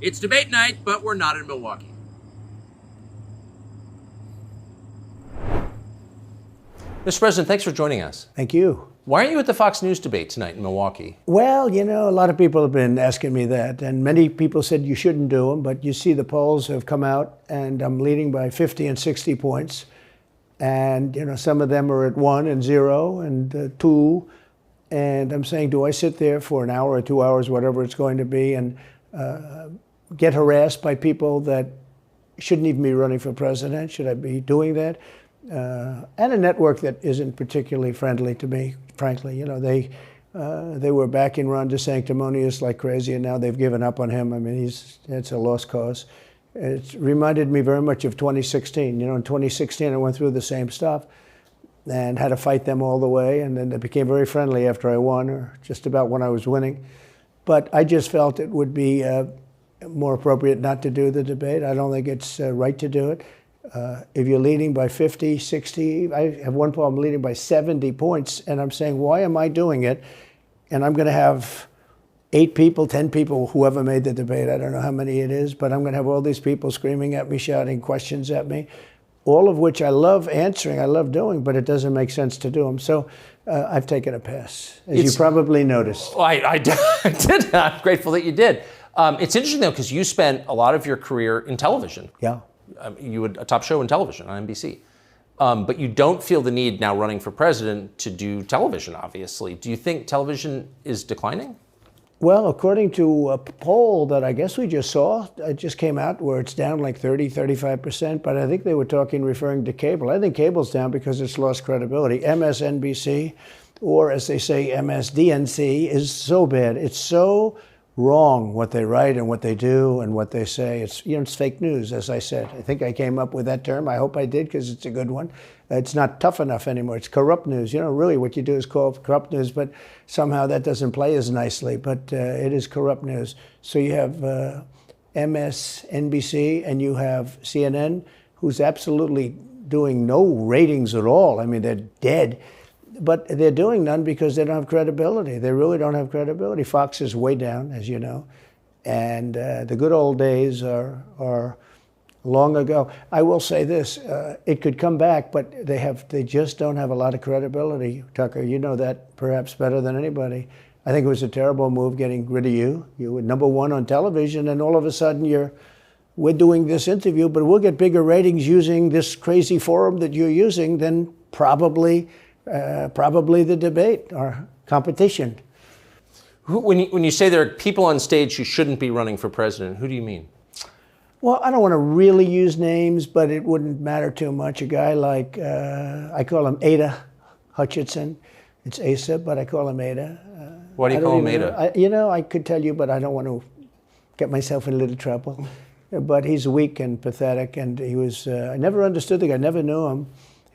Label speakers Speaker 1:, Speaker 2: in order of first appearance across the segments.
Speaker 1: It's debate night, but we're not in Milwaukee. Mr. President, thanks for joining us.
Speaker 2: Thank you.
Speaker 1: Why aren't you at the Fox News debate tonight in Milwaukee?
Speaker 2: Well, you know, a lot of people have been asking me that, and many people said you shouldn't do them, but you see the polls have come out, and I'm leading by 50 and 60 points. And, you know, some of them are at 1 and 0 and 2. And I'm saying, do I sit there for an hour or 2 hours, whatever it's going to be, and get harassed by people that shouldn't even be running for president? Should I be doing that? And a network that isn't particularly friendly to me, frankly. You know, they were backing Ron DeSanctimonious like crazy, and now they've given up on him. I mean, it's a lost cause. It reminded me very much of 2016. You know, in 2016, I went through the same stuff and had to fight them all the way, and then they became very friendly after I won, or just about when I was winning. But I just felt it would be more appropriate not to do the debate. I don't think it's right to do it. If you're leading by 50, 60, I have one problem leading by 70 points, and I'm saying, why am I doing it? And I'm going to have 8 people, 10 people, whoever made the debate, I don't know how many it is, but I'm going to have all these people screaming at me, shouting questions at me, all of which I love answering, I love doing, but it doesn't make sense to do them. So I've taken a pass, as you probably noticed.
Speaker 1: Well, I did. I'm grateful that you did. It's interesting, though, because you spent a lot of your career in television.
Speaker 2: Yeah.
Speaker 1: You had a top show in television on NBC. But you don't feel the need now running for president to do television, obviously. Do you think television is declining?
Speaker 2: Well, according to a poll that I guess we just saw, it just came out where it's down like 30, 35%, but I think they were referring to cable. I think cable's down because it's lost credibility. MSNBC, or as they say, MSDNC, is so bad. It's so wrong what they write and what they do and what they say. It's, you know, it's fake news, as I said. I think I came up with that term. I hope I did, because it's a good one. It's not tough enough anymore. It's corrupt news. You know, really what you do is call it corrupt news, but somehow that doesn't play as nicely. But it is corrupt news. So you have MSNBC and you have CNN, who's absolutely doing no ratings at all. I mean, they're dead. But they're doing none because they don't have credibility. They really don't have credibility. Fox is way down, as you know. And the good old days are long ago. I will say this, it could come back, but they just don't have a lot of credibility, Tucker. You know that perhaps better than anybody. I think it was a terrible move getting rid of you. You were number one on television, and all of a sudden we're doing this interview, but we'll get bigger ratings using this crazy forum that you're using than probably the debate or competition.
Speaker 1: When you say there are people on stage who shouldn't be running for president, who do you mean?
Speaker 2: Well, I don't want to really use names, but it wouldn't matter too much. A guy like, I call him Ada Hutchinson. It's Asa, but I call him Ada.
Speaker 1: Why do you call him Ada?
Speaker 2: You know, I could tell you, but I don't want to get myself in a little trouble. But he's weak and pathetic, and he was, I never understood the guy, never knew him.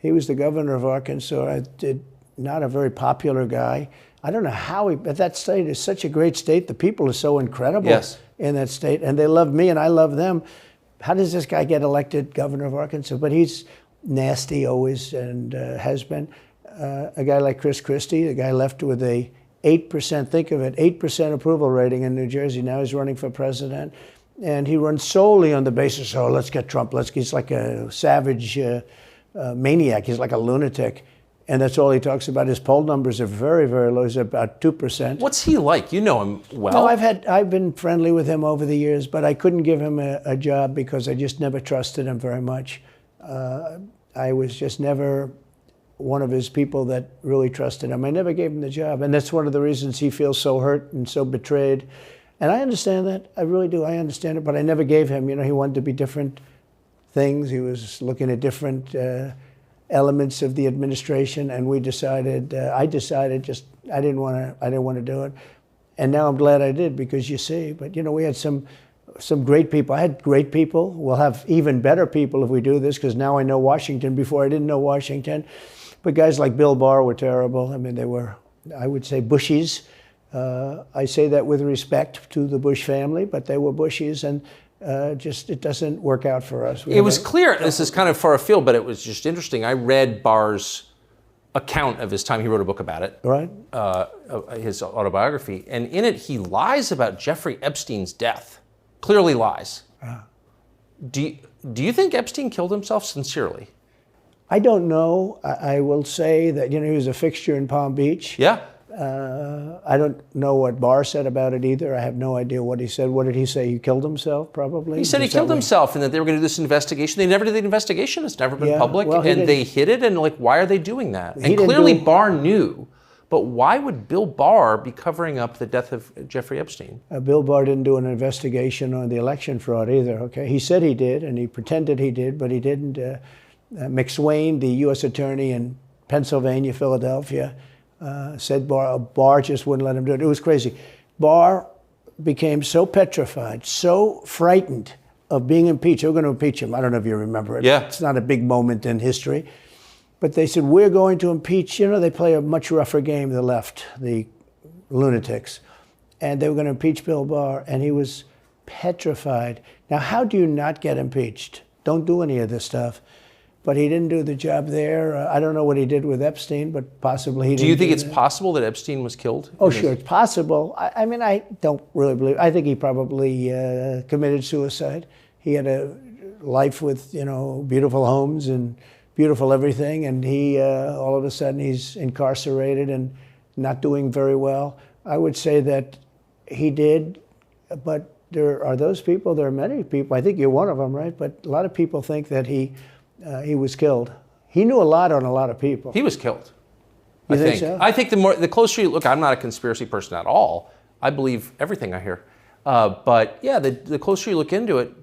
Speaker 2: He was the governor of Arkansas, not a very popular guy. I don't know how but that state is such a great state. The people are so incredible in that state, and they love me and I love them. How does this guy get elected governor of Arkansas? But he's nasty always, and has been. A guy like Chris Christie, the guy left with a 8%, think of it, 8% approval rating in New Jersey. Now he's running for president. And he runs solely on the basis, oh, let's get Trump. He's like a savage maniac. He's like a lunatic. And that's all he talks about. His poll numbers are very, very low. He's about 2%.
Speaker 1: What's he like? You know him well.
Speaker 2: No, I've been friendly with him over the years, but I couldn't give him a job because I just never trusted him very much. I was just never one of his people that really trusted him. I never gave him the job. And that's one of the reasons he feels so hurt and so betrayed. And I understand that. I really do. I understand it. But I never gave him. You know, he wanted to be different things. He was looking at different elements of the administration, and I decided I didn't want to do it. And now I'm glad I did, because you see, but you know, we had some great people. I had great people. We'll have even better people if we do this, because now I know Washington. Before I didn't know Washington. But guys like Bill Barr were terrible. I mean, they were, I would say, Bushies. I say that with respect to the Bush family, but they were Bushies, and it doesn't work out for us.
Speaker 1: It was clear, this is kind of far afield, but it was just interesting. I read Barr's account of his time. He wrote a book about it,
Speaker 2: right?
Speaker 1: His autobiography. And in it, he lies about Jeffrey Epstein's death, clearly lies. Do you think Epstein killed himself sincerely?
Speaker 2: I don't know. I will say that, he was a fixture in Palm Beach.
Speaker 1: Yeah.
Speaker 2: I don't know what Barr said about it either. I have no idea what he said. What did he say? He killed himself, probably?
Speaker 1: He said he killed himself and that they were going to do this investigation. They never did the investigation. It's never been public.
Speaker 2: Well,
Speaker 1: and they hid it. And why are they doing that? And clearly Barr knew. But why would Bill Barr be covering up the death of Jeffrey Epstein?
Speaker 2: Bill Barr didn't do an investigation on the election fraud either, okay? He said he did, and he pretended he did, but he didn't. McSwain, the U.S. attorney in Pennsylvania, Philadelphia, said Barr just wouldn't let him do it. It was crazy. Barr became so petrified, so frightened of being impeached. They were going to impeach him. I don't know if you remember it.
Speaker 1: Yeah.
Speaker 2: It's not a big moment in history. But they said, we're going to impeach. They play a much rougher game, the left, the lunatics. And they were going to impeach Bill Barr, and he was petrified. Now, how do you not get impeached? Don't do any of this stuff. But he didn't do the job there. I don't know what he did with Epstein, but possibly he didn't.
Speaker 1: Do you think it's possible that Epstein was killed?
Speaker 2: Oh, sure, it's possible. I mean, I don't really believe. I think he probably committed suicide. He had a life with, beautiful homes and beautiful everything, and he all of a sudden he's incarcerated and not doing very well. I would say that he did, but there are those people. There are many people. I think you're one of them, right? But a lot of people think that he was killed. He knew a lot on a lot of people.
Speaker 1: He was killed.
Speaker 2: You think so?
Speaker 1: I think the closer you look, I'm not a conspiracy person at all. I believe everything I hear. But yeah, the closer you look into it,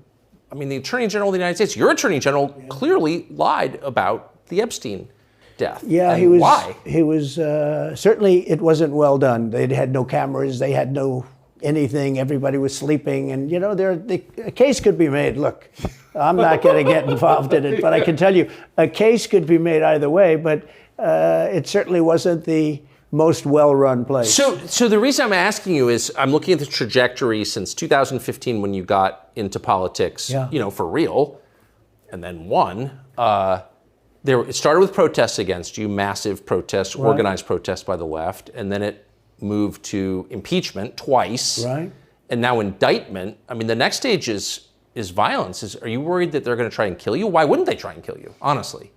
Speaker 1: I mean, the Attorney General of the United States, your Attorney General, clearly lied about the Epstein death.
Speaker 2: Yeah,
Speaker 1: and
Speaker 2: he was.
Speaker 1: Why?
Speaker 2: He was certainly. It wasn't well done. They had no cameras. They had no anything. Everybody was sleeping, and a case could be made. Look, I'm not going to get involved in it, but I can tell you a case could be made either way. But it certainly wasn't the most well-run place.
Speaker 1: So the reason I'm asking you is I'm looking at the trajectory since 2015 when you got into politics, for real, and then won. It started with protests against you, massive protests,
Speaker 2: right.
Speaker 1: Organized protests by the left, and then it moved to impeachment twice,
Speaker 2: right.
Speaker 1: And now indictment. I mean, the next stage is violence. Are you worried that they're going to try and kill you? Why wouldn't they try and kill you, honestly?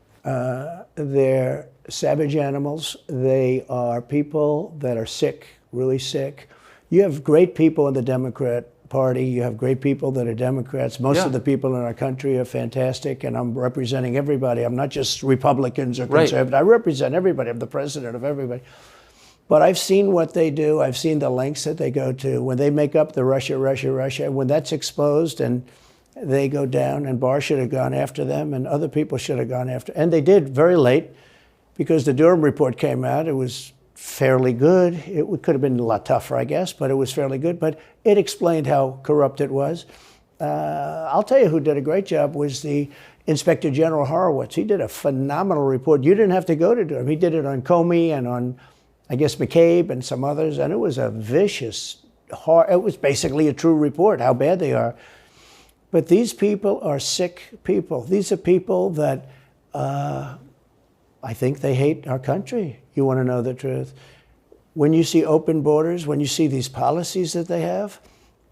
Speaker 2: They're savage animals. They are people that are sick, really sick. You have great people in the Democrat Party. You have great people that are Democrats. Most of the people in our country are fantastic, and I'm representing everybody. I'm not just Republicans or conservatives. Right. I represent everybody. I'm the president of everybody. But I've seen what they do. I've seen the lengths that they go to. When they make up the Russia, when that's exposed and they go down, and Barr should have gone after them, and other people should have gone after. And they did very late, because the Durham report came out. It was fairly good. It could have been a lot tougher, I guess, but it was fairly good. But it explained how corrupt it was. I'll tell you who did a great job was the Inspector General Horowitz. He did a phenomenal report. You didn't have to go to Durham. He did it on Comey and on, I guess, McCabe and some others, and it was a vicious, it was basically a true report, how bad they are. But these people are sick people. These are people that I think they hate our country. You want to know the truth. When you see open borders, when you see these policies that they have,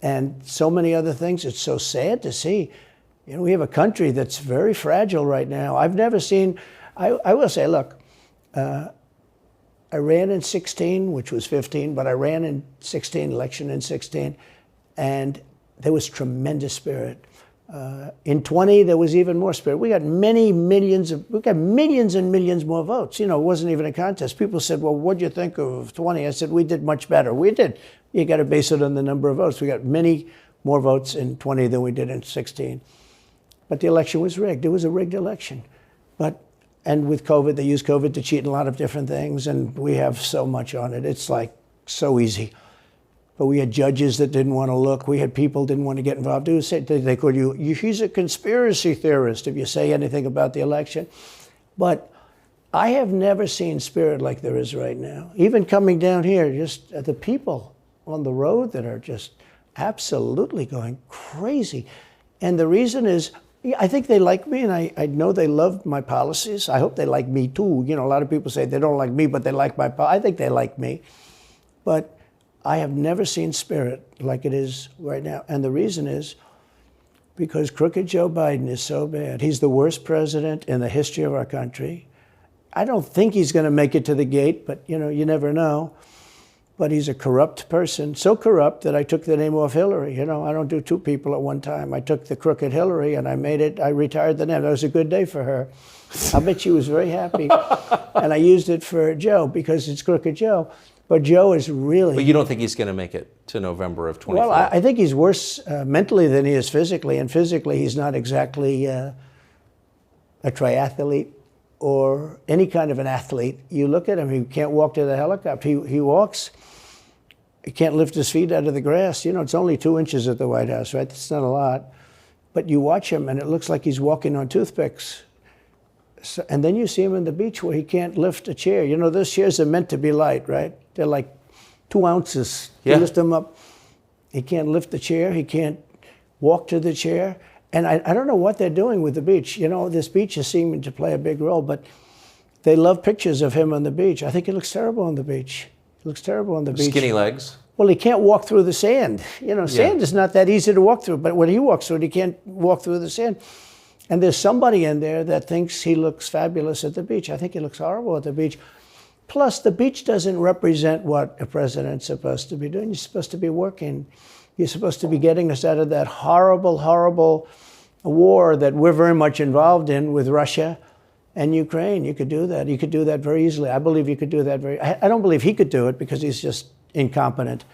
Speaker 2: and so many other things, it's so sad to see. We have a country that's very fragile right now. I've never seen, I will say, look, I ran in 16, which was 15, but I ran in 16, election in 16, and there was tremendous spirit. In 20, there was even more spirit. We got millions and millions more votes. It wasn't even a contest. People said, well, what'd you think of 20? I said, we did much better. We did. You got to base it on the number of votes. We got many more votes in 20 than we did in 16. But the election was rigged. It was a rigged election. And with COVID, they used COVID to cheat in a lot of different things, and we have so much on it. It's like so easy. But we had judges that didn't want to look. We had people didn't want to get involved. They called you, he's a conspiracy theorist if you say anything about the election. But I have never seen spirit like there is right now. Even coming down here, just the people on the road that are just absolutely going crazy. And the reason is, I think they like me, and I know they love my policies. I hope they like me too. A lot of people say they don't like me, but they like my policies. I think they like me. But I have never seen spirit like it is right now. And the reason is because crooked Joe Biden is so bad. He's the worst president in the history of our country. I don't think he's going to make it to the gate, but you never know. But he's a corrupt person, so corrupt that I took the name off Hillary. I don't do two people at one time. I took the crooked Hillary and I retired the name. That was a good day for her. I bet she was very happy. And I used it for Joe because it's crooked Joe. But Joe is really...
Speaker 1: But you don't think he's going to make it to November of 24?
Speaker 2: Well, I think he's worse mentally than he is physically. And physically, he's not exactly a triathlete or any kind of an athlete. You look at him, he can't walk to the helicopter. He walks, he can't lift his feet out of the grass. It's only 2 inches at the White House, right? That's not a lot. But you watch him, and it looks like he's walking on toothpicks. So, and then you see him on the beach where he can't lift a chair. Those chairs are meant to be light, right? They're like 2 ounces.
Speaker 1: Yeah.
Speaker 2: You lift them up. He can't lift the chair. He can't walk to the chair. And I don't know what they're doing with the beach. This beach is seeming to play a big role, but they love pictures of him on the beach. I think he looks terrible on the beach. He looks terrible on the beach.
Speaker 1: Skinny legs.
Speaker 2: Well, he can't walk through the sand. Sand is not that easy to walk through, but when he walks through it, he can't walk through the sand. And there's somebody in there that thinks he looks fabulous at the beach. I think he looks horrible at the beach. Plus, the beach doesn't represent what a president's supposed to be doing. You're supposed to be working. You're supposed to be getting us out of that horrible, horrible war that we're very much involved in with Russia and Ukraine. You could do that. You could do that very easily. I believe you could do that I don't believe he could do it because he's just incompetent.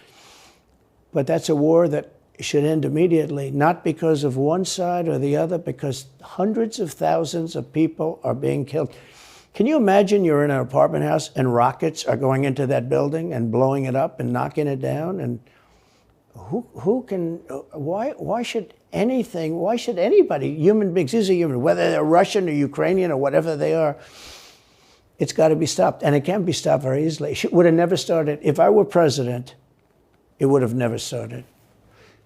Speaker 2: But that's a war that should end immediately, not because of one side or the other, because hundreds of thousands of people are being killed. Can you imagine you're in an apartment house and rockets are going into that building and blowing it up and knocking it down? And why should anybody, human beings, these are human, whether they're Russian or Ukrainian or whatever they are, it's got to be stopped. And it can be stopped very easily. It would have never started. If I were president, it would have never started.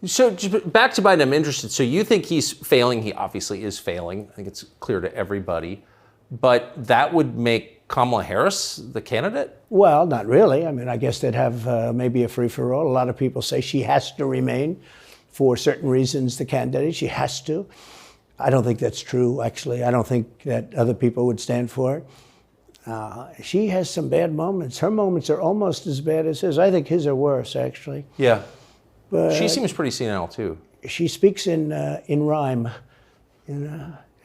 Speaker 1: So back to Biden, I'm interested. So you think he's failing? He obviously is failing. I think it's clear to everybody. But that would make Kamala Harris the candidate?
Speaker 2: Well, not really. I mean, I guess they'd have maybe a free-for-all. A lot of people say she has to remain for certain reasons the candidate. She has to. I don't think that's true, actually. I don't think that other people would stand for it. She has some bad moments. Her moments are almost as bad as his. I think his are worse, actually.
Speaker 1: Yeah.
Speaker 2: But
Speaker 1: she seems pretty senile, too.
Speaker 2: She speaks in rhyme.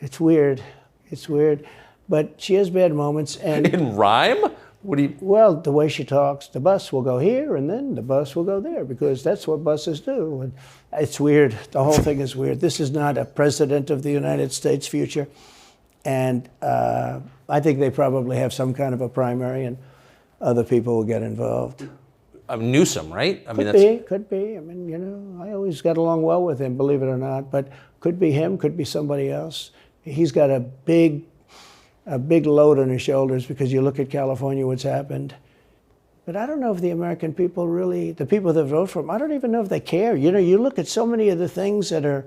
Speaker 2: It's weird. It's weird. But she has bad moments. And
Speaker 1: in rhyme? What do you...
Speaker 2: Well, the way she talks, the bus will go here and then the bus will go there because that's what buses do. And it's weird. The whole thing is weird. This is not a president of the United States future. And I think they probably have some kind of a primary and other people will get involved.
Speaker 1: Newsom, right? I
Speaker 2: mean, could be. I mean, I always got along well with him, believe it or not. But could be him, could be somebody else. He's got a big load on his shoulders because you look at California, what's happened. But I don't know if the American people really, the people that vote for him, I don't even know if they care. You look at so many of the things that are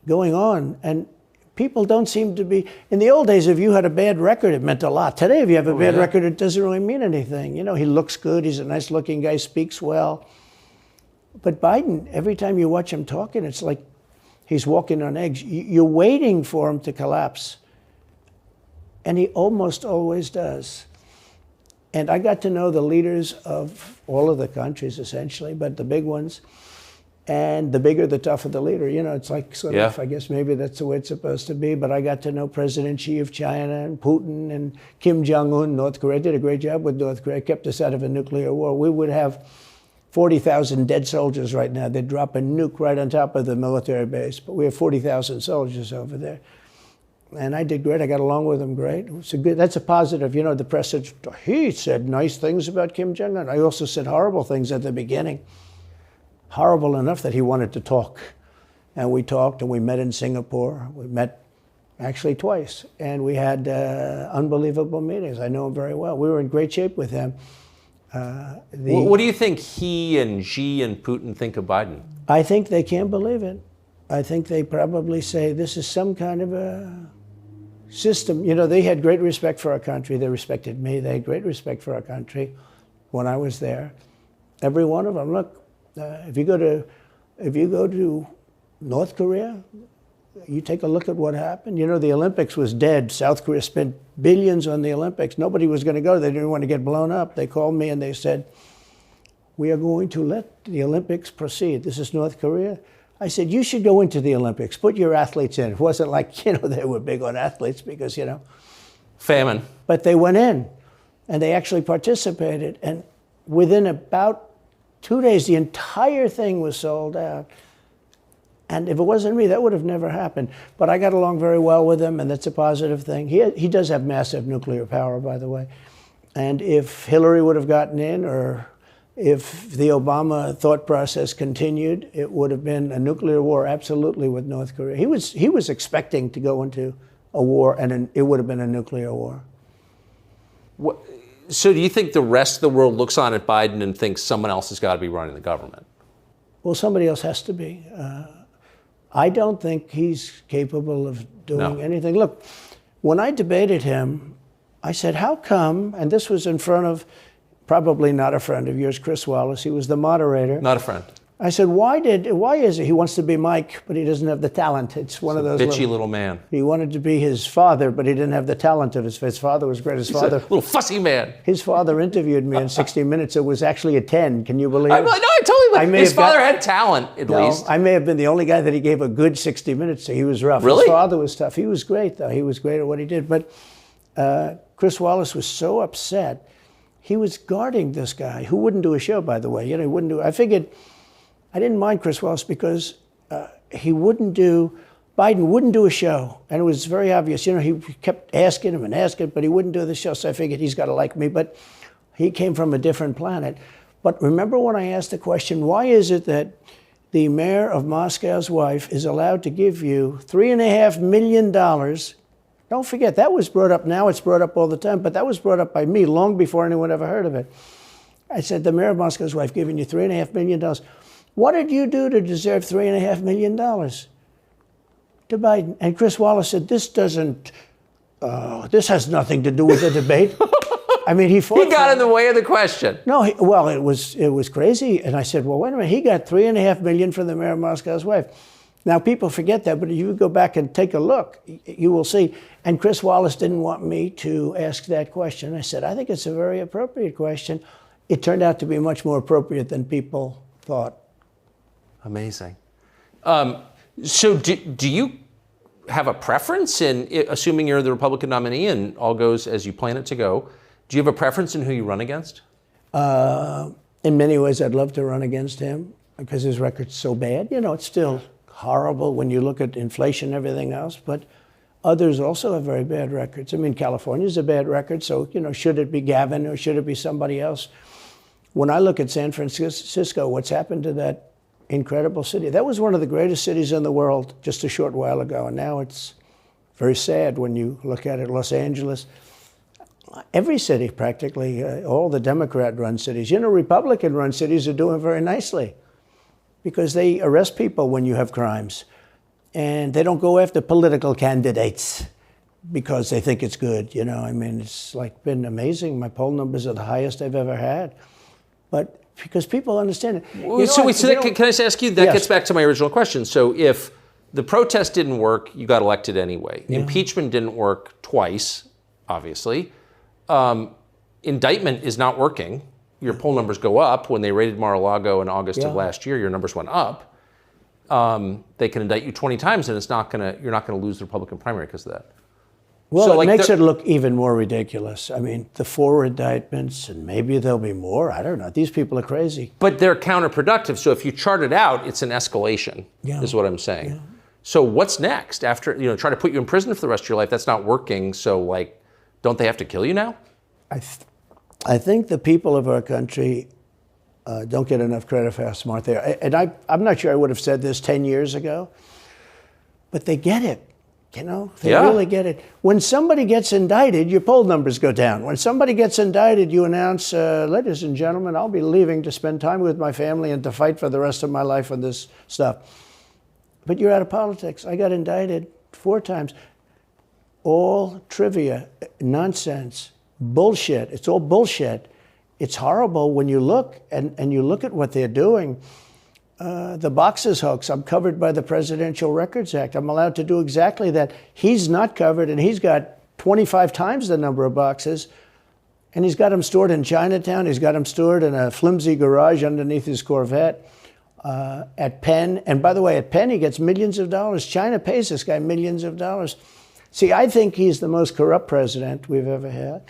Speaker 2: going on, and people don't seem to be. In the old days, if you had a bad record, it meant a lot. Today, if you have a bad record, it doesn't really mean anything. He looks good. He's a nice-looking guy, speaks well. But Biden, every time you watch him talking, it's like he's walking on eggs. You're waiting for him to collapse. And he almost always does. And I got to know the leaders of all of the countries, essentially, but the big ones. And the bigger, the tougher the leader. It's like sort of, I guess maybe that's the way it's supposed to be. But I got to know President Xi of China and Putin and Kim Jong-un, North Korea. Did a great job with North Korea, kept us out of a nuclear war. We would have 40,000 dead soldiers right now. They'd drop a nuke right on top of the military base. But we have 40,000 soldiers over there. And I did great. I got along with him great. That's a positive. The press said, he said nice things about Kim Jong-un. I also said horrible things at the beginning. Horrible enough that he wanted to talk. And we talked and we met in Singapore. We met actually twice. And we had unbelievable meetings. I know him very well. We were in great shape with him.
Speaker 1: What do you think he and Xi and Putin think of Biden?
Speaker 2: I think they can't believe it. I think they probably say this is some kind of a system. They had great respect for our country. They respected me. They had great respect for our country when I was there. Every one of them. Look, if you go to North Korea, you take a look at what happened. You know, the Olympics was dead. South Korea spent billions on the Olympics. Nobody was going to go. They didn't want to get blown up. They called me and they said, we are going to let the Olympics proceed. This is North Korea. I said, you should go into the Olympics. Put your athletes in. It wasn't like, you know, they were big on athletes because, you know.
Speaker 1: Famine.
Speaker 2: But they went in and they actually participated. And within about 2 days, the entire thing was sold out. And if it wasn't me, that would have never happened. But I got along very well with him, and that's a positive thing. He does have massive nuclear power, by the way. And if Hillary would have gotten in, or if the Obama thought process continued, it would have been a nuclear war, absolutely, with North Korea. He was expecting to go into a war, and it would have been a nuclear war.
Speaker 1: So do you think the rest of the world looks on at Biden and thinks someone else has got to be running the government?
Speaker 2: Well, somebody else has to be. I don't think he's capable of doing anything. Look, when I debated him, I said, how come, and this was in front of probably not a friend of yours, Chris Wallace. He was the moderator.
Speaker 1: Not a friend.
Speaker 2: I said, why is it he wants to be Mike, but he doesn't have the talent? It's one of those
Speaker 1: bitchy little man.
Speaker 2: He wanted to be his father, but he didn't have the talent of his father was great. His father,
Speaker 1: a little fussy man.
Speaker 2: His father interviewed me in 60 Minutes. It was actually a 10. Can you believe it?
Speaker 1: No, I totally. His father had talent, at least.
Speaker 2: I may have been the only guy that he gave a good 60 Minutes to. He was rough.
Speaker 1: Really?
Speaker 2: His father was tough. He was great, though. He was great at what he did. But Chris Wallace was so upset. He was guarding this guy who wouldn't do a show, by the way. You know, he wouldn't do. I figured. I didn't mind Chris Wallace because Biden wouldn't do a show. And it was very obvious. You know, he kept asking him and asking, but he wouldn't do the show. So I figured he's got to like me. But he came from a different planet. But remember when I asked the question, why is it that the mayor of Moscow's wife is allowed to give you $3.5 million? Don't forget, that was brought up. Now it's brought up all the time. But that was brought up by me long before anyone ever heard of it. I said, the mayor of Moscow's wife giving you $3.5 million. What did you do to deserve $3.5 million? To Biden. And Chris Wallace said, this has nothing to do with the debate. I mean, he
Speaker 1: got in the way of the question.
Speaker 2: No, it was crazy. And I said, well, wait a minute. He got $3.5 million from the mayor of Moscow's wife. Now, people forget that, but if you go back and take a look, you will see. And Chris Wallace didn't want me to ask that question. I said, I think it's a very appropriate question. It turned out to be much more appropriate than people thought.
Speaker 1: Amazing. So do you have a preference in, assuming you're the Republican nominee and all goes as you plan it to go, do you have a preference in who you run against?
Speaker 2: In many ways, I'd love to run against him because his record's so bad. You know, it's still horrible when you look at inflation and everything else, but others also have very bad records. I mean, California's a bad record, so, you know, should it be Gavin or should it be somebody else? When I look at San Francisco, what's happened to that incredible city. That was one of the greatest cities in the world just a short while ago, and now it's very sad when you look at it. Los Angeles, every city practically, all the Democrat-run cities. You know, Republican-run cities are doing very nicely because they arrest people when you have crimes, and they don't go after political candidates because they think it's good. You know, I mean, it's like been amazing. My poll numbers are the highest I've ever had, but because people understand it.
Speaker 1: Can I just ask you, that gets back to my original question. So if the protest didn't work, you got elected anyway. Yeah. Impeachment didn't work twice, obviously. Indictment is not working. Your poll numbers go up. When they raided Mar-a-Lago in August of last year, your numbers went up. They can indict you 20 times and you're not gonna lose the Republican primary because of that.
Speaker 2: Well, so, it makes it look even more ridiculous. I mean, the 4 indictments, and maybe there'll be more. I don't know. These people are crazy.
Speaker 1: But they're counterproductive. So if you chart it out, it's an escalation, is what I'm saying. Yeah. So what's next? After, try to put you in prison for the rest of your life. That's not working. So, don't they have to kill you now?
Speaker 2: I think the people of our country don't get enough credit for how smart they are. And I'm not sure I would have said this 10 years ago, but they get it. You know, they really get it. When somebody gets indicted, your poll numbers go down. When somebody gets indicted, you announce, ladies and gentlemen, I'll be leaving to spend time with my family and to fight for the rest of my life on this stuff. But you're out of politics. I got indicted 4 times. All trivia, nonsense, bullshit. It's all bullshit. it's horrible when you look and you look at what they're doing. The boxes hoax, I'm covered by the Presidential Records Act. I'm allowed to do exactly that. He's not covered, and he's got 25 times the number of boxes, and he's got them stored in Chinatown. He's got them stored in a flimsy garage underneath his Corvette at Penn. And by the way, at Penn, he gets millions of dollars. China pays this guy millions of dollars. See, I think he's the most corrupt president we've ever had.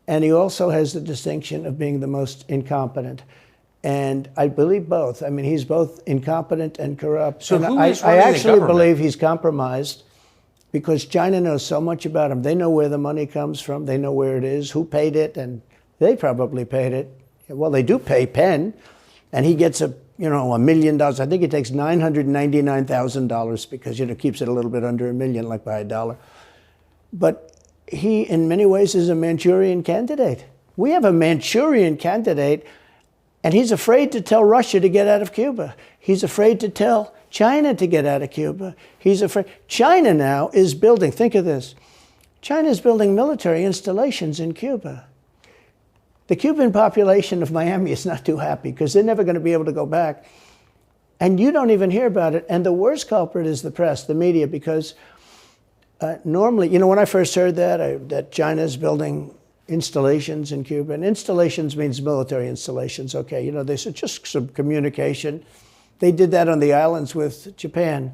Speaker 2: And he also has the distinction of being the most incompetent. And I believe both. I mean, he's both incompetent and corrupt.
Speaker 1: So
Speaker 2: and
Speaker 1: who
Speaker 2: I
Speaker 1: is running the
Speaker 2: actually
Speaker 1: government?
Speaker 2: believe he's compromised because China knows so much about him. They know where the money comes from. They know where it is, who paid it, and they probably paid it. Well, they do pay Penn, and he gets $1 million. I think he takes $999,000 because keeps it a little bit under $1 million, like by $1. But he, in many ways, is a Manchurian candidate. We have a Manchurian candidate. And he's afraid to tell Russia to get out of Cuba. He's afraid to tell China to get out of Cuba. He's afraid. China now is building, think of this, China is building military installations in Cuba. The Cuban population of Miami is not too happy because they're never going to be able to go back. And you don't even hear about it. And the worst culprit is the press, the media, because normally, when I first heard that China's building installations in Cuba, and installations means military installations, okay, they said just some communication. They did that on the islands with Japan.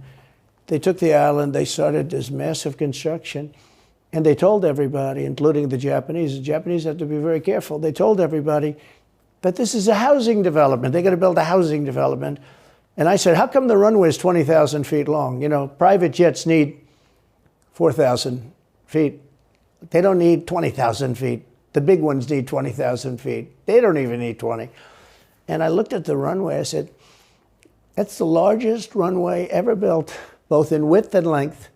Speaker 2: They took the island, they started this massive construction, and they told everybody, including the Japanese have to be very careful, they told everybody that this is a housing development. They're going to build a housing development. And I said, how come the runway is 20,000 feet long? Private jets need 4,000 feet. They don't need 20,000 feet. The big ones need 20,000 feet. They don't even need 20. And I looked at the runway. I said, that's the largest runway ever built, both in width and length,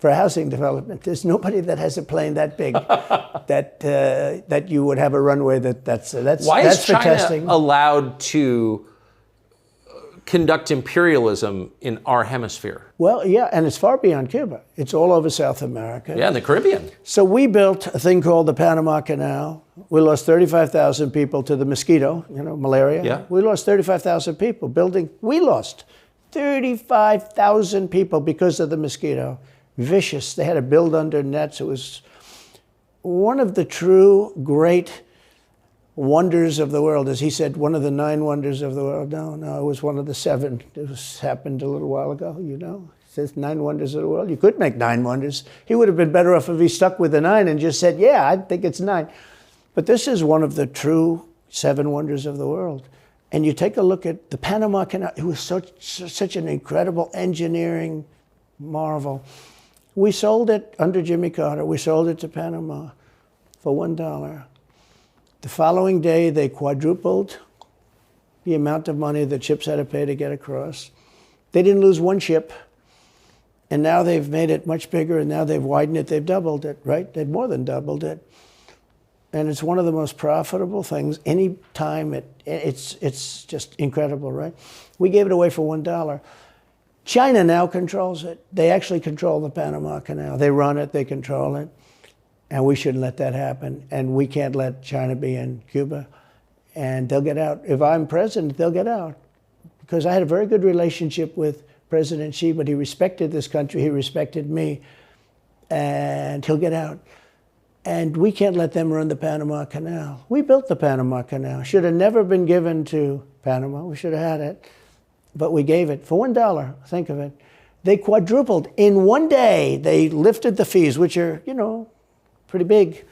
Speaker 2: for housing development. There's nobody that has a plane that big that you would have a runway that's
Speaker 1: Why
Speaker 2: that's
Speaker 1: is
Speaker 2: for
Speaker 1: China
Speaker 2: testing.
Speaker 1: allowed to conduct imperialism in our hemisphere?
Speaker 2: Well, yeah, and it's far beyond Cuba. It's all over South America.
Speaker 1: Yeah, in the Caribbean.
Speaker 2: So we built a thing called the Panama Canal. We lost 35,000 people to the mosquito, malaria.
Speaker 1: Yeah.
Speaker 2: We lost 35,000 people building. We lost 35,000 people because of the mosquito. Vicious. They had to build under nets. It was one of the true great wonders of the world. As he said, one of the 9 wonders of the world. No, it was one of the 7. It happened a little while ago, It says 9 wonders of the world. You could make 9 wonders. He would have been better off if he stuck with the 9 and just said, yeah, I think it's 9. But this is one of the true 7 wonders of the world. And you take a look at the Panama Canal. It was such an incredible engineering marvel. We sold it under Jimmy Carter. We sold it to Panama for $1. The following day, they quadrupled the amount of money that ships had to pay to get across. They didn't lose one ship. And now they've made it much bigger, and now they've widened it. They've doubled it, right? They've more than doubled it. And it's one of the most profitable things. Any time it's just incredible, right? We gave it away for $1. China now controls it. They actually control the Panama Canal. They run it, they control it. And we shouldn't let that happen. And we can't let China be in Cuba. And they'll get out. If I'm president, they'll get out. Because I had a very good relationship with President Xi, but he respected this country, he respected me. And he'll get out. And we can't let them run the Panama Canal. We built the Panama Canal. Should have never been given to Panama. We should have had it. But we gave it for $1. Think of it. They quadrupled. In one day, they lifted the fees, which are, pretty big,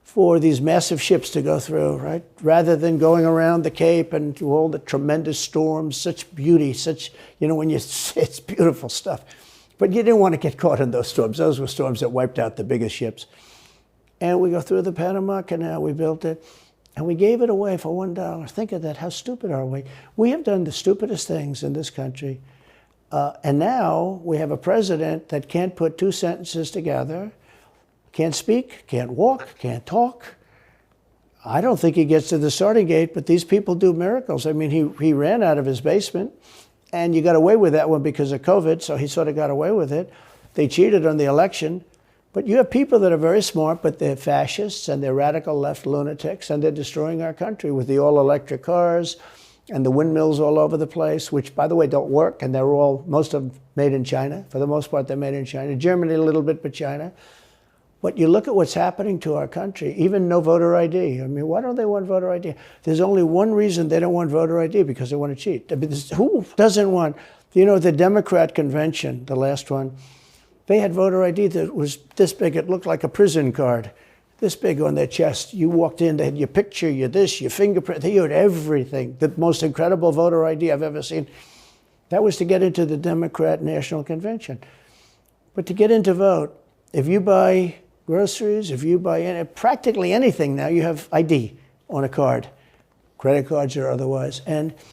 Speaker 2: for these massive ships to go through, right? Rather than going around the Cape and through all the tremendous storms, such beauty, it's beautiful stuff. But you didn't want to get caught in those storms. Those were storms that wiped out the biggest ships. And we go through the Panama Canal, we built it, and we gave it away for $1. Think of that, how stupid are we? We have done the stupidest things in this country. And now we have a president that can't put 2 sentences together, can't speak, can't walk, can't talk. I don't think he gets to the starting gate, but these people do miracles. I mean, he ran out of his basement, and you got away with that one because of COVID, so he sort of got away with it. They cheated on the election, But you have people that are very smart, but they're fascists and they're radical left lunatics, and they're destroying our country with the all-electric cars and the windmills all over the place, which, by the way, don't work, and they're all, most of them made in China. For the most part, they're made in China. Germany a little bit, but China. But you look at what's happening to our country, even no voter ID. I mean, why don't they want voter ID? There's only one reason they don't want voter ID, because they want to cheat. I mean, who doesn't want, the Democrat convention, the last one, they had voter ID that was this big. It looked like a prison card, this big on their chest. You walked in, they had your picture, your this, your fingerprint. They had everything. The most incredible voter ID I've ever seen. That was to get into the Democrat National Convention. But to get in to vote, if you buy groceries, if you buy practically anything now, you have ID on a card, credit cards or otherwise.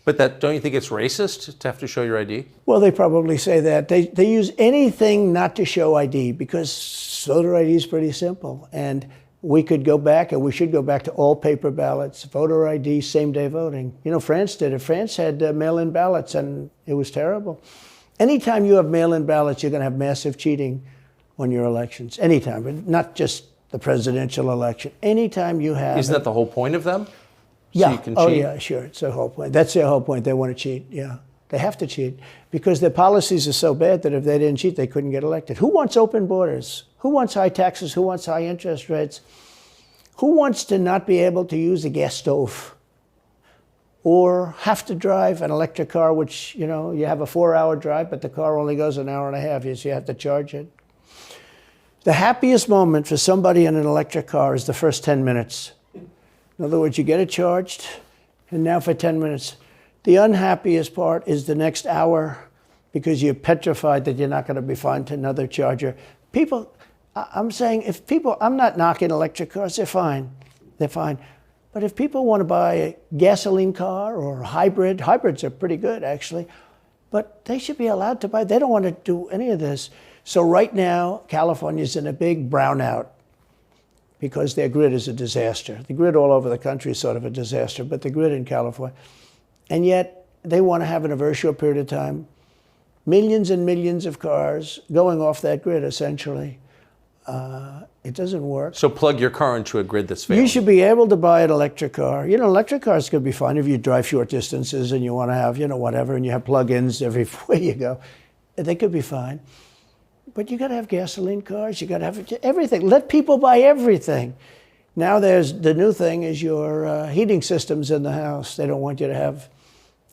Speaker 1: But don't you think it's racist to have to show your ID?
Speaker 2: Well, they probably say that. They use anything not to show ID, because voter ID is pretty simple. And we could go back, and we should go back to all paper ballots, voter ID, same-day voting. France did it. France had mail-in ballots, and it was terrible. Anytime you have mail-in ballots, you're going to have massive cheating on your elections. Anytime, but not just the presidential election. Anytime you have...
Speaker 1: Isn't that the whole point of them?
Speaker 2: Yeah.
Speaker 1: So you can cheat?
Speaker 2: Oh, yeah, sure. It's their whole point. That's their whole point. They want to cheat, yeah. They have to cheat because their policies are so bad that if they didn't cheat, they couldn't get elected. Who wants open borders? Who wants high taxes? Who wants high interest rates? Who wants to not be able to use a gas stove or have to drive an electric car, which, you have a 4-hour drive, but the car only goes an hour and a half, so you have to charge it. The happiest moment for somebody in an electric car is the first 10 minutes. In other words, you get it charged, and now for 10 minutes. The unhappiest part is the next hour, because you're petrified that you're not going to be found another charger. People, I'm saying, I'm not knocking electric cars, they're fine. They're fine. But if people want to buy a gasoline car or a hybrid, hybrids are pretty good, actually, but they should be allowed to buy. They don't want to do any of this. So right now, California's in a big brownout because their grid is a disaster. The grid all over the country is sort of a disaster, but the grid in California. And yet, they want to have in a very short period of time millions and millions of cars going off that grid, essentially. It doesn't work.
Speaker 1: So plug your car into a grid that's failing.
Speaker 2: You should be able to buy an electric car. Electric cars could be fine if you drive short distances and you want to have, whatever, and you have plug-ins everywhere you go. They could be fine. But you got to have gasoline cars. You got to have everything. Let people buy everything. Now the new thing is your heating systems in the house. They don't want you to have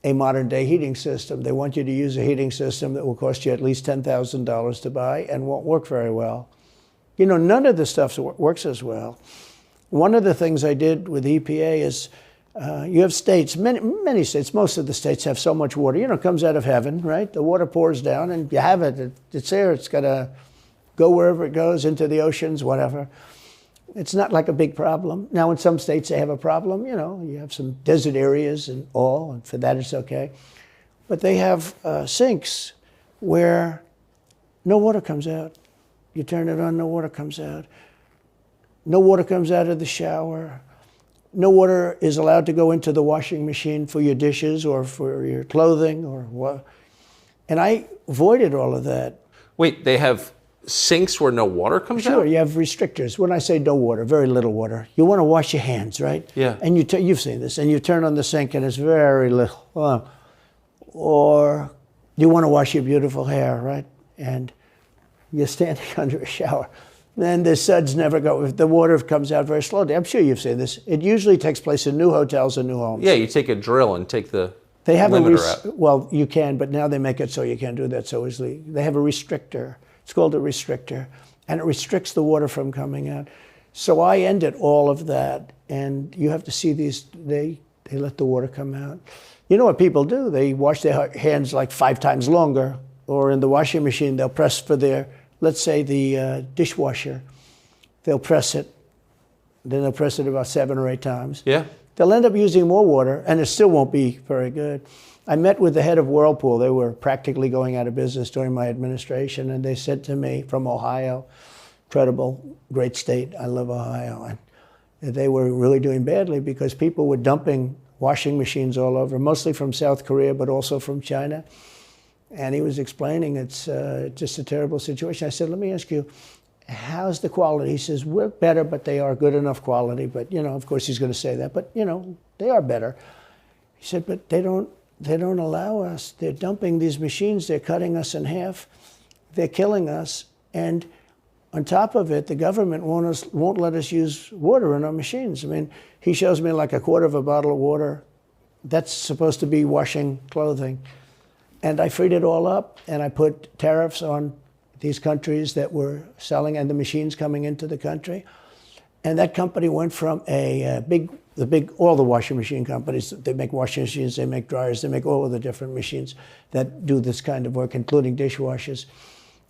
Speaker 2: a modern day heating system. They want you to use a heating system that will cost you at least $10,000 to buy and won't work very well. None of the stuff works as well. One of the things I did with EPA is you have states, many states, most of the states have so much water. It comes out of heaven, right? The water pours down and you have it. It's there. It's got to go wherever it goes, into the oceans, whatever. It's not like a big problem. Now, in some states, they have a problem. You have some desert areas and all, and for that, it's okay. But they have sinks where no water comes out. You turn it on, no water comes out. No water comes out of the shower. No water is allowed to go into the washing machine for your dishes or for your clothing or what. And I avoided all of that.
Speaker 1: Wait, they have sinks where no water comes out?
Speaker 2: Sure, you have restrictors. When I say no water, very little water. You want to wash your hands, right?
Speaker 1: Yeah.
Speaker 2: And you've seen this, and you turn on the sink and it's very little. Or you want to wash your beautiful hair, right? And you're standing under a shower. Then the suds never go. If the water comes out very slowly. I'm sure you've seen this. It usually takes place in new hotels and new homes.
Speaker 1: Yeah, you take a drill and take the
Speaker 2: they have
Speaker 1: limiter out.
Speaker 2: Well, you can, but now they make it so you can't do that so easily. They have a restrictor. It's called a restrictor, and it restricts the water from coming out. So I ended all of that, and you have to see these. They let the water come out. You know what people do? They wash their hands like 5 times longer, or in the washing machine, they'll press for their. Let's say the dishwasher, they'll press it, then they'll press it about 7 or 8 times.
Speaker 1: Yeah.
Speaker 2: They'll end up using more water, and it still won't be very good. I met with the head of Whirlpool. They were practically going out of business during my administration, and they said to me, from Ohio, incredible, great state, I love Ohio, and they were really doing badly because people were dumping washing machines all over, mostly from South Korea, but also from China. And he was explaining it's just a terrible situation. I said, let me ask you, how's the quality? He says, we're better, but they are good enough quality. But, of course he's going to say that, but, they are better. He said, but they don't allow us. They're dumping these machines. They're cutting us in half. They're killing us. And on top of it, the government won't let us use water in our machines. I mean, he shows me like a quarter of a bottle of water. That's supposed to be washing clothing. And I freed it all up, and I put tariffs on these countries that were selling and the machines coming into the country. And that company went from all the washing machine companies, they make washing machines, they make dryers, they make all of the different machines that do this kind of work, including dishwashers.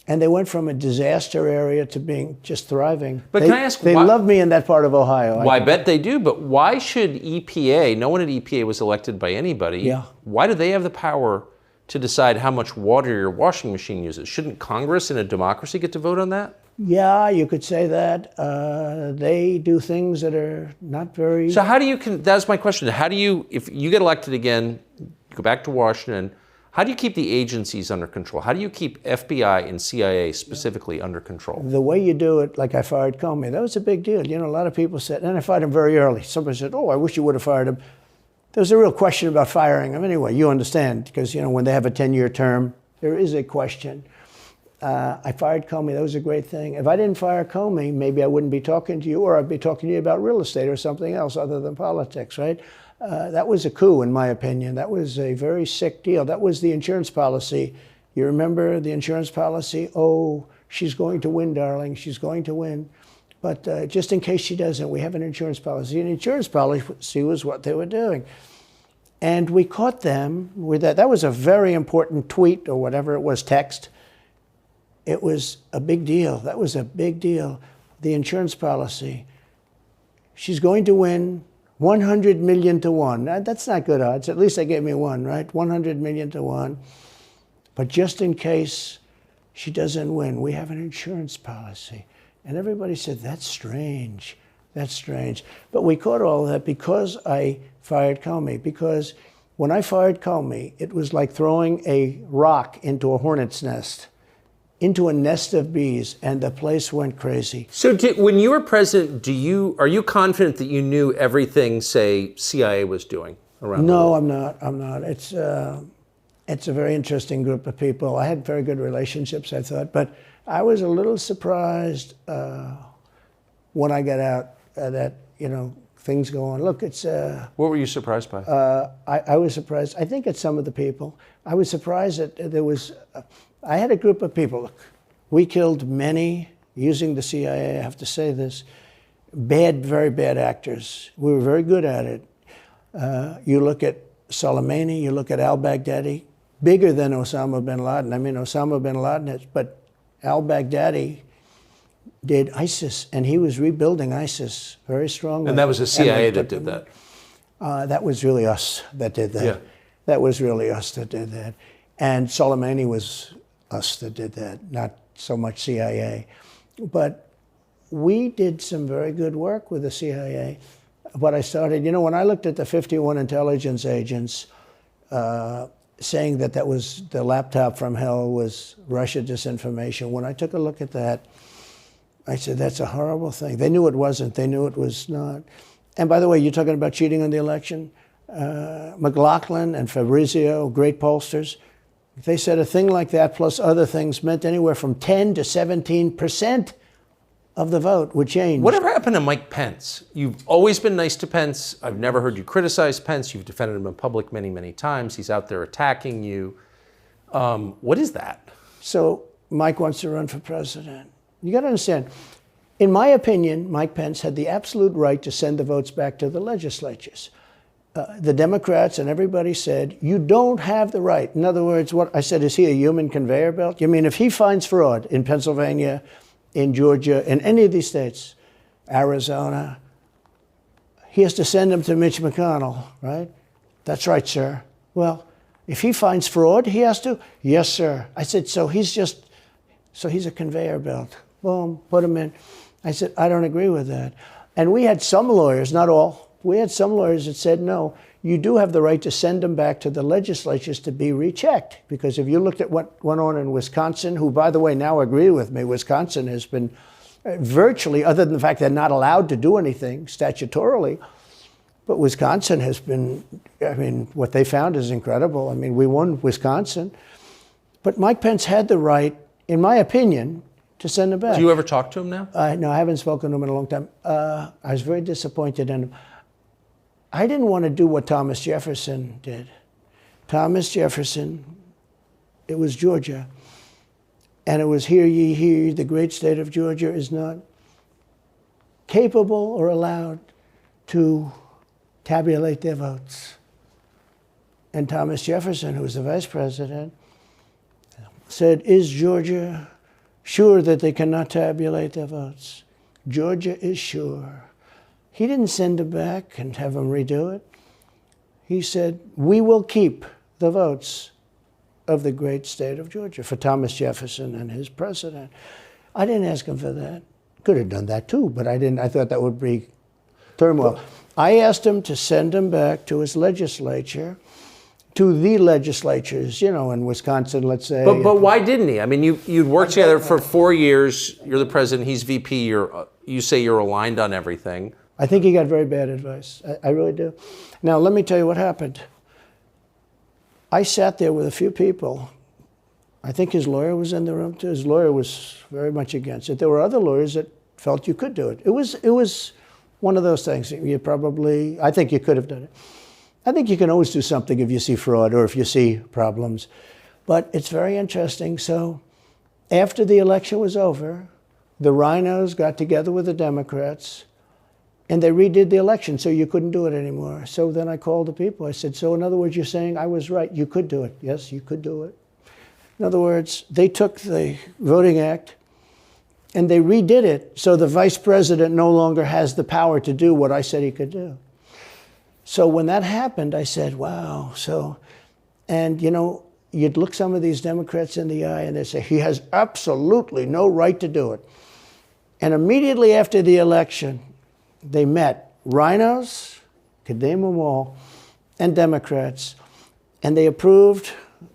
Speaker 2: And they went from a disaster area to being just thriving.
Speaker 1: But can I ask,
Speaker 2: they love me in that part of Ohio.
Speaker 1: Well, I bet they do, but why should EPA, no one at EPA was elected by anybody,
Speaker 2: Yeah.
Speaker 1: Why do they have the power to decide how much water your washing machine uses? Shouldn't Congress in a democracy get to vote on that?
Speaker 2: Yeah, you could say that. They do things that are not very...
Speaker 1: So how do you, that's my question, how do you, if you get elected again, you go back to Washington, how do you keep the agencies under control? How do you keep FBI and CIA specifically under control?
Speaker 2: The way you do it, like I fired Comey, that was a big deal. A lot of people said, and I fired him very early. Somebody said, oh, I wish you would have fired him. There was a real question about firing him anyway. You understand, because, when they have a 10-year term, there is a question. I fired Comey. That was a great thing. If I didn't fire Comey, maybe I wouldn't be talking to you, or I'd be talking to you about real estate or something else other than politics, right? That was a coup, in my opinion. That was a very sick deal. That was the insurance policy. You remember the insurance policy? Oh, she's going to win, darling. She's going to win. But just in case she doesn't, we have an insurance policy. And insurance policy was what they were doing. And we caught them with that. That was a very important tweet or whatever it was, text. It was a big deal. That was a big deal. The insurance policy. She's going to win 100 million to 1. That's not good odds. At least they gave me one, right? 100 million to 1. But just in case she doesn't win, we have an insurance policy. And everybody said, that's strange. That's strange. But we caught all that because I fired Comey. Because when I fired Comey, it was like throwing a rock into a hornet's nest, into a nest of bees, and the place went crazy.
Speaker 1: So when you were president, are you confident that you knew everything, say, CIA was doing around the world?
Speaker 2: No, I'm not. It's a very interesting group of people. I had very good relationships, I thought, but I was a little surprised when I got out that, things go on. Look, it's...
Speaker 1: What were you surprised by?
Speaker 2: I was surprised. I think it's some of the people. I was surprised that there was... I had a group of people. Look, we killed many, using the CIA, I have to say this, very bad actors. We were very good at it. You look at Soleimani, you look at al-Baghdadi, bigger than Osama bin Laden. I mean, Osama bin Laden, but al-Baghdadi did ISIS, and he was rebuilding ISIS very strongly.
Speaker 1: And that was the CIA that did that?
Speaker 2: That was really us that did that.
Speaker 1: Yeah.
Speaker 2: That was really us that did that. And Soleimani was us that did that, not so much CIA. But we did some very good work with the CIA. But I started, when I looked at the 51 intelligence agents saying that was the laptop from hell was Russia disinformation, when I took a look at that, I said, that's a horrible thing. They knew it wasn't. They knew it was not. And by the way, you're talking about cheating on the election? McLaughlin and Fabrizio, great pollsters, they said a thing like that plus other things meant anywhere from 10 to 17% of the vote would change.
Speaker 1: Whatever happened to Mike Pence? You've always been nice to Pence. I've never heard you criticize Pence. You've defended him in public many, many times. He's out there attacking you. What is that?
Speaker 2: So Mike wants to run for president. You got to understand, in my opinion, Mike Pence had the absolute right to send the votes back to the legislatures. The Democrats and everybody said, you don't have the right. In other words, what I said, is he a human conveyor belt? You mean if he finds fraud in Pennsylvania, in Georgia, in any of these states, Arizona, he has to send them to Mitch McConnell, right? That's right, sir. Well, if he finds fraud, he has to? Yes, sir. I said, so he's a conveyor belt. Boom, put him in. I said, I don't agree with that. And we had some lawyers, not all, we had some lawyers that said, no, you do have the right to send them back to the legislatures to be rechecked. Because if you looked at what went on in Wisconsin, who, by the way, now agree with me, Wisconsin has been virtually, other than the fact they're not allowed to do anything statutorily. But Wisconsin has been, I mean, what they found is incredible. I mean, we won Wisconsin. But Mike Pence had the right, in my opinion, to send him back.
Speaker 1: Do you ever talk to him now?
Speaker 2: No, I haven't spoken to him in a long time. I was very disappointed in him. I didn't want to do what Thomas Jefferson did. Thomas Jefferson, it was Georgia. And it was, hear ye, hear ye, the great state of Georgia is not capable or allowed to tabulate their votes. And Thomas Jefferson, who was the vice president, said, is Georgia sure that they cannot tabulate their votes? Georgia is sure. He didn't send him back and have him redo it. He said, we will keep the votes of the great state of Georgia for Thomas Jefferson and his president. I didn't ask him for that. Could have done that too, but I didn't. I thought that would be turmoil. I asked him to send him back to his legislature, to the legislatures, you know, in Wisconsin, let's say.
Speaker 1: But why didn't he? I mean, you'd worked together for 4 years. You're the president. He's VP. You say you're aligned on everything.
Speaker 2: I think he got very bad advice. I really do. Now, let me tell you what happened. I sat there with a few people. I think his lawyer was in the room too. His lawyer was very much against it. There were other lawyers that felt you could do it. It was one of those things. I think you could have done it. I think you can always do something if you see fraud or if you see problems. But it's very interesting. So after the election was over, the rhinos got together with the Democrats and they redid the election, so you couldn't do it anymore. So then I called the people. I said, so in other words, you're saying I was right. You could do it. Yes, you could do it. In other words, they took the Voting Act and they redid it so the vice president no longer has the power to do what I said he could do. So when that happened, I said, wow. And you know, you'd look some of these Democrats in the eye and they'd say, he has absolutely no right to do it. And immediately after the election, they met rhinos, could name them all, and Democrats, and they approved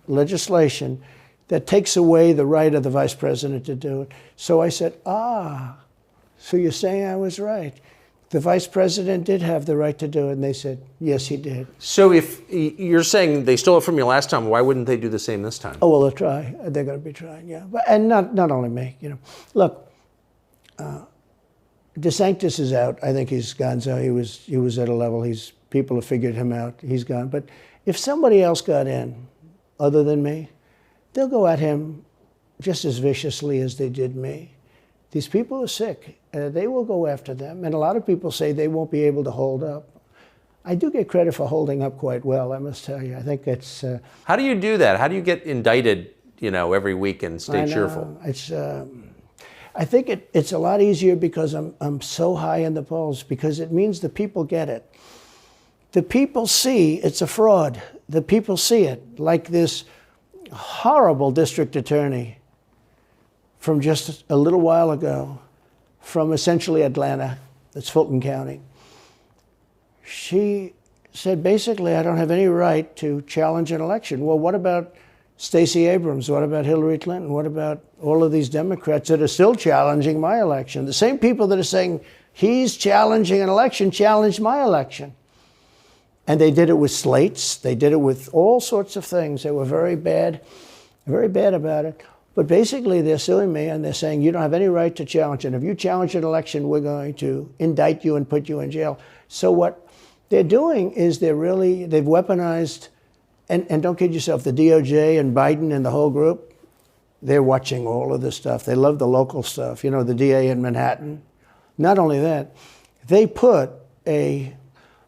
Speaker 2: legislation that takes away the right of the vice president to do it. So I said, so you're saying I was right. The vice president did have the right to do it, and they said, yes, he did.
Speaker 1: So if you're saying they stole it from you last time, why wouldn't they do the same this time?
Speaker 2: Oh, well, they'll try. They're going to be trying, yeah. And not only me, you know. Look, DeSantis is out. I think he's gone. So he was at a level. People have figured him out. He's gone. But if somebody else got in, other than me, they'll go at him just as viciously as they did me. These people are sick. They will go after them. And a lot of people say they won't be able to hold up. I do get credit for holding up quite well, I must tell you. I think it's...
Speaker 1: How do you do that? How do you get indicted, you know, every week and stay cheerful?
Speaker 2: I think it's a lot easier because I'm so high in the polls, because it means the people get it. The people see it's a fraud. The people see it. Like this horrible district attorney from just a little while ago, from essentially Atlanta, that's Fulton County. She said, basically, I don't have any right to challenge an election. Well, what about Stacey Abrams? What about Hillary Clinton? What about all of these Democrats that are still challenging my election? The same people that are saying he's challenging an election challenged my election. And they did it with slates. They did it with all sorts of things. They were very bad about it. But basically, they're suing me and they're saying you don't have any right to challenge it. If you challenge an election, we're going to indict you and put you in jail. So what they're doing is they've weaponized, and don't kid yourself, the DOJ and Biden and the whole group, they're watching all of this stuff. They love the local stuff. You know, the DA in Manhattan. Not only that, they put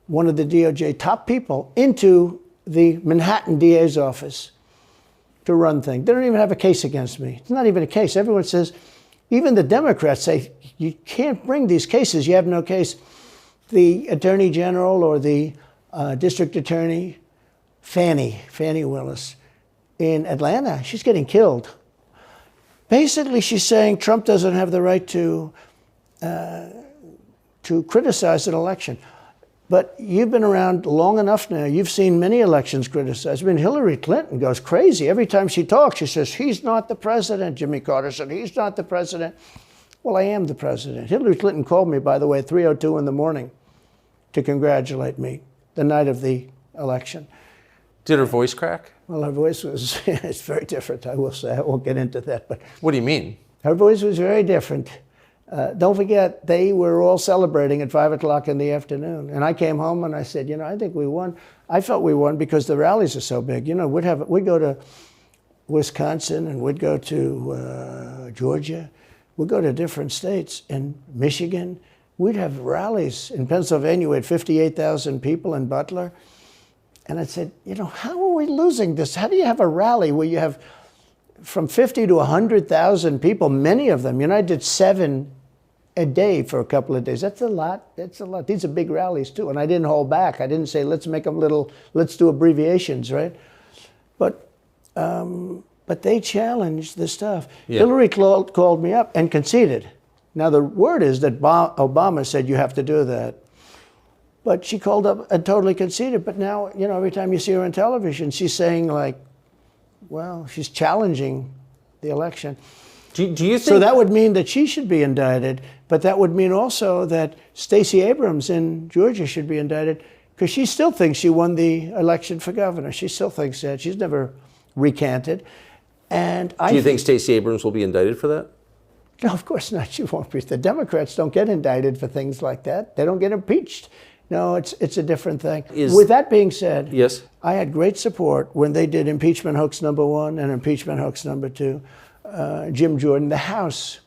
Speaker 2: one of the DOJ top people into the Manhattan DA's office to run things. They don't even have a case against me. It's not even a case. Everyone says, even the Democrats say, you can't bring these cases. You have no case. The Attorney General or the District Attorney, Fannie Willis, in Atlanta, she's getting killed. Basically, she's saying Trump doesn't have the right to criticize an election. But you've been around long enough now. You've seen many elections criticized. I mean, Hillary Clinton goes crazy. Every time she talks, she says, he's not the president. Jimmy Carter said, he's not the president. Well, I am the president. Hillary Clinton called me, by the way, at 3:02 in the morning to congratulate me the night of the election.
Speaker 1: Did her voice crack?
Speaker 2: Well, her voice was, it's very different, I will say. I won't get into that. But
Speaker 1: What do you mean?
Speaker 2: her voice was very different. Don't forget, they were all celebrating at 5 o'clock in the afternoon. And I came home and I said, I think we won. I felt we won because the rallies are so big. We'd go to Wisconsin and we'd go to Georgia. We'd go to different states. In Michigan, we'd have rallies. In Pennsylvania, we had 58,000 people in Butler. And I said, how are we losing this? How do you have a rally where you have from 50 to 100,000 people, many of them? I did 7 a day for a couple of days. That's a lot. That's a lot. These are big rallies too. And I didn't hold back. I didn't say, let's make them let's do abbreviations, right? But they challenged the stuff. Yeah. Hillary called me up and conceded. Now the word is that Obama said you have to do that. But she called up and totally conceded. But now, every time you see her on television, she's saying she's challenging the election.
Speaker 1: Do you think...
Speaker 2: So that would mean that she should be indicted, but that would mean also that Stacey Abrams in Georgia should be indicted because she still thinks she won the election for governor. She still thinks that. She's never recanted. And
Speaker 1: do you think Stacey Abrams will be indicted for that?
Speaker 2: No, of course not. She won't be. The Democrats don't get indicted for things like that. They don't get impeached. No, it's a different thing. With that being said,
Speaker 1: yes,
Speaker 2: I had great support when they did impeachment hoax #1 and impeachment hoax #2. Jim Jordan, the House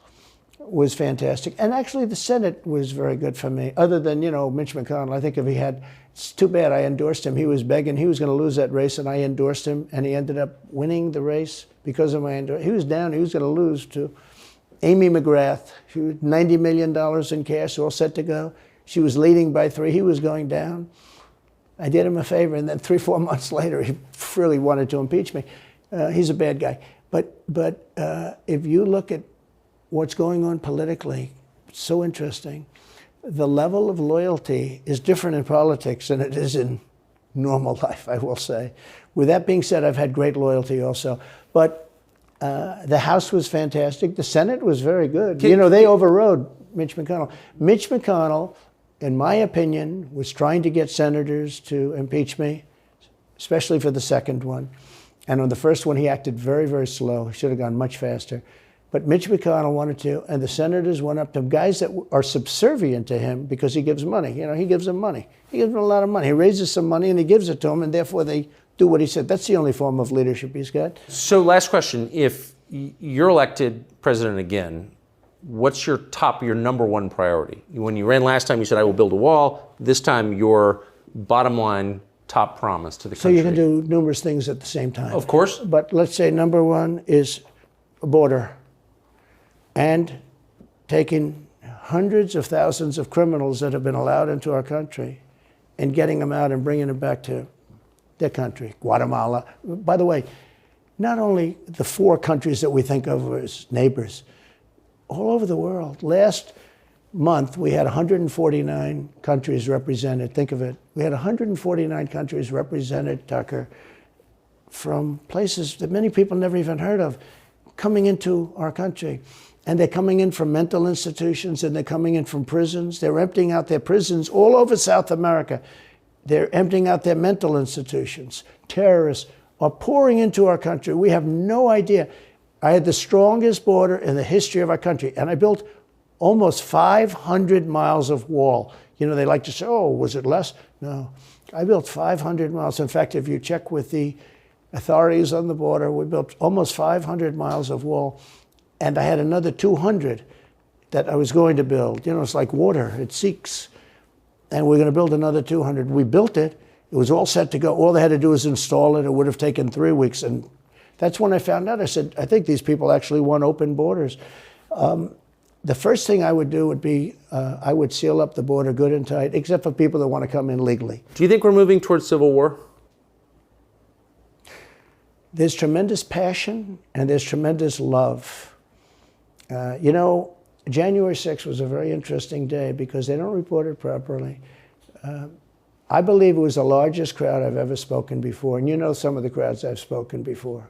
Speaker 2: was fantastic. And actually the Senate was very good for me, other than, Mitch McConnell. I think it's too bad I endorsed him. He was begging, he was going to lose that race, and I endorsed him, and he ended up winning the race because of my endorsement. He was down, he was going to lose to Amy McGrath. She was $90 million in cash, all set to go. She was leading by 3, he was going down. I did him a favor, and then 3-4 months later, he really wanted to impeach me. He's a bad guy. But if you look at what's going on politically, it's so interesting. The level of loyalty is different in politics than it is in normal life, I will say. With that being said, I've had great loyalty also. But the House was fantastic. The Senate was very good. They overrode Mitch McConnell. Mitch McConnell, in my opinion, was trying to get senators to impeach me, especially for the second one. And on the first one, he acted very, very slow. He should have gone much faster. But Mitch McConnell wanted to, and the senators went up to him, guys that are subservient to him because he gives money. He gives them money. He gives them a lot of money. He raises some money and he gives it to them, and therefore they do what he said. That's the only form of leadership he's got.
Speaker 1: So last question. If you're elected president again, what's your number one priority? When you ran last time, you said, I will build a wall. This time, your bottom line top promise to the country.
Speaker 2: So you can do numerous things at the same time.
Speaker 1: Of course.
Speaker 2: But let's say number one is a border and taking hundreds of thousands of criminals that have been allowed into our country and getting them out and bringing them back to their country, Guatemala. By the way, not only the 4 countries that we think of as neighbors, all over the world. Last month, we had 149 countries represented. Think of it. We had 149 countries represented, Tucker, from places that many people never even heard of, coming into our country. And they're coming in from mental institutions, and they're coming in from prisons. They're emptying out their prisons all over South America. They're emptying out their mental institutions. Terrorists are pouring into our country. We have no idea. I had the strongest border in the history of our country, and I built almost 500 miles of wall. They like to say, oh, was it less? No. I built 500 miles. In fact, if you check with the authorities on the border, we built almost 500 miles of wall, and I had another 200 that I was going to build. It's like water. It seeks. And we're going to build another 200. We built it. It was all set to go. All they had to do was install it. It would have taken 3 weeks. And that's when I found out. I said, I think these people actually want open borders. The first thing I would do would be I would seal up the border good and tight, except for people that want to come in legally.
Speaker 1: Do you think we're moving towards civil war?
Speaker 2: There's tremendous passion and there's tremendous love. January 6th was a very interesting day because they don't report it properly. I believe it was the largest crowd I've ever spoken before. And some of the crowds I've spoken before.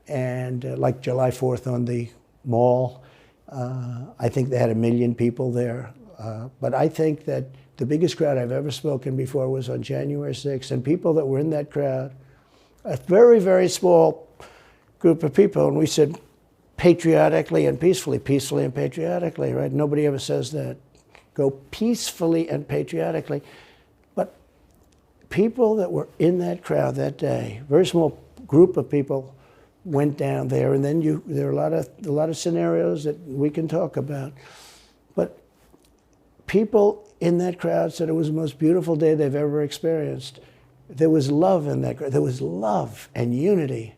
Speaker 2: And like July 4th on the Mall. I think they had 1 million people there. But I think that the biggest crowd I've ever spoken before was on January 6th, and people that were in that crowd, a very, very small group of people, and we said patriotically and peacefully, peacefully and patriotically, right? Nobody ever says that. Go peacefully and patriotically. But people that were in that crowd that day, very small group of people, went down there, and then there are a lot of scenarios that we can talk about. But people in that crowd said it was the most beautiful day they've ever experienced. There was love in that crowd. There was love and unity.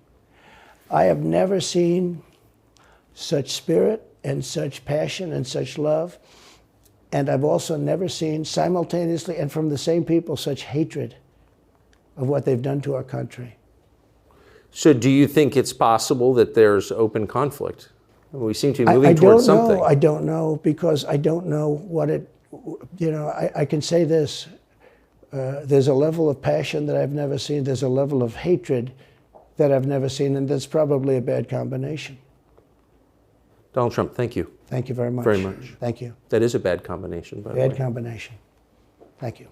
Speaker 2: I have never seen such spirit and such passion and such love. And I've also never seen simultaneously and from the same people such hatred of what they've done to our country.
Speaker 1: So do you think it's possible that there's open conflict? We seem to be moving towards something.
Speaker 2: I don't know, because I don't know what it, I can say this. There's a level of passion that I've never seen. There's a level of hatred that I've never seen, and that's probably a bad combination.
Speaker 1: Donald Trump, thank you.
Speaker 2: Thank you very much.
Speaker 1: Very much.
Speaker 2: Thank you.
Speaker 1: That is a bad combination, by the way.
Speaker 2: Bad combination. Thank you.